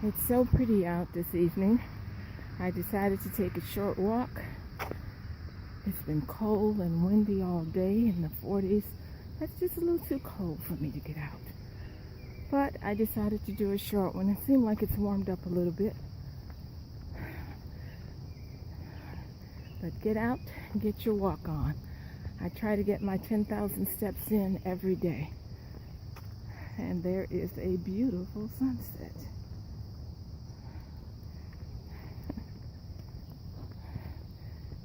It's so pretty out this evening. I decided to take a short walk. It's been cold and windy all day in the 40s. That's just a little too cold for me to get out. But I decided to do a short one. It seemed like it's warmed up a little bit. But get out and get your walk on. I try to get my 10,000 steps in every day. And there is a beautiful sunset.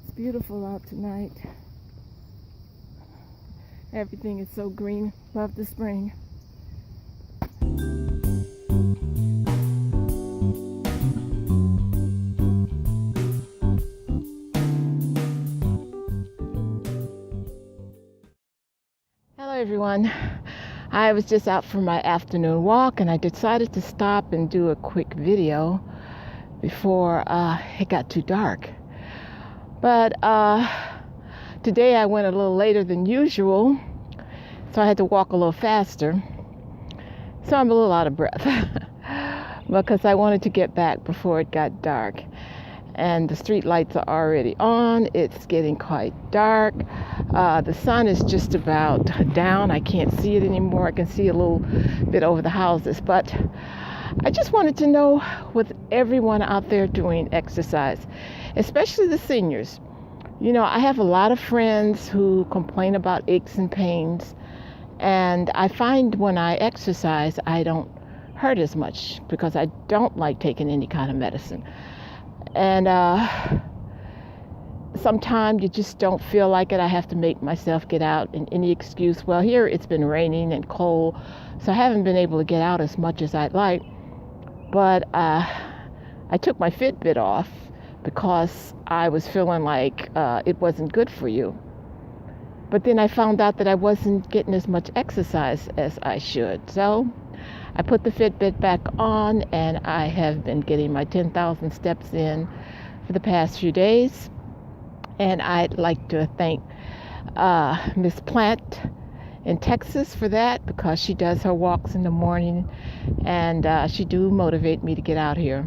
It's beautiful out tonight. Everything is so green. Love the spring. Hello everyone. I was just out for my afternoon walk and I decided to stop and do a quick video before it got too dark. But today I went a little later than usual, so I had to walk a little faster. So I'm a little out of breath because I wanted to get back before it got dark. And the street lights are already on. It's getting quite dark. The sun is just about down. I can't see it anymore. I can see a little bit over the houses. But I just wanted to know, with everyone out there doing exercise, especially the seniors. You know, I have a lot of friends who complain about aches and pains. And I find when I exercise, I don't hurt as much because I don't like taking any kind of medicine. And sometimes you just don't feel like it. I have to make myself get out, and any excuse. Well, here it's been raining and cold, so I haven't been able to get out as much as I'd like. But I took my Fitbit off because I was feeling like it wasn't good for you. But then I found out that I wasn't getting as much exercise as I should. So I put the Fitbit back on, and I have been getting my 10,000 steps in for the past few days. And I'd like to thank Miss Plant in Texas for that, because she does her walks in the morning, and she do motivate me to get out here.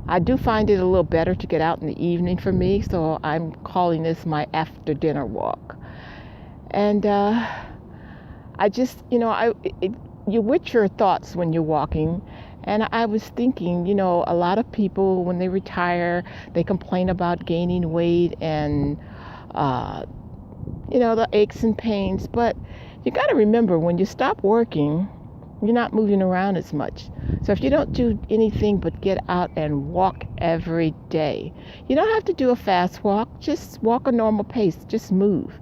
I do find it a little better to get out in the evening for me, so I'm calling this my after dinner walk. And I just, you're with your thoughts when you're walking. And I was thinking, a lot of people, when they retire, they complain about gaining weight and, the aches and pains. But you got to remember, when you stop working, you're not moving around as much. So if you don't do anything but get out and walk every day, you don't have to do a fast walk. Just walk a normal pace. Just move.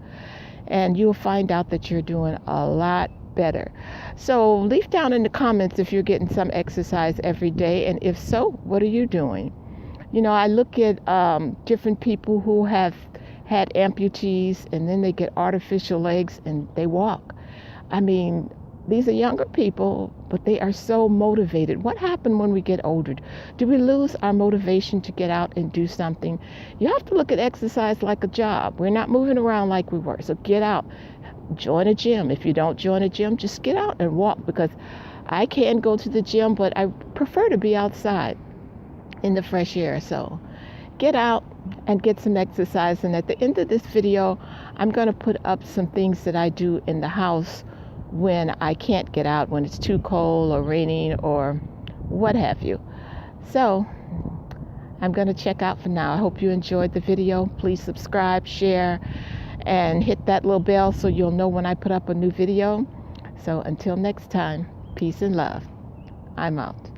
And you'll find out that you're doing a lot better. So leave down in the comments if you're getting some exercise every day, and if so, what are you doing? I look at different people who have had amputees, and then they get artificial legs and they walk. I mean, these are younger people, but they are so motivated. What happened when we get older? Do we lose our motivation to get out and do something? You have to look at exercise like a job. We're not moving around like we were. So get out. Join a gym. If you don't join a gym, just get out and walk, because I can go to the gym, but I prefer to be outside in the fresh air. So get out and get some exercise. And at the end of this video, I'm going to put up some things that I do in the house when I can't get out, when it's too cold or raining or what have you. So I'm going to check out for now. I hope you enjoyed the video. Please subscribe, share, and hit that little bell so you'll know when I put up a new video. So until next time, peace and love. I'm out.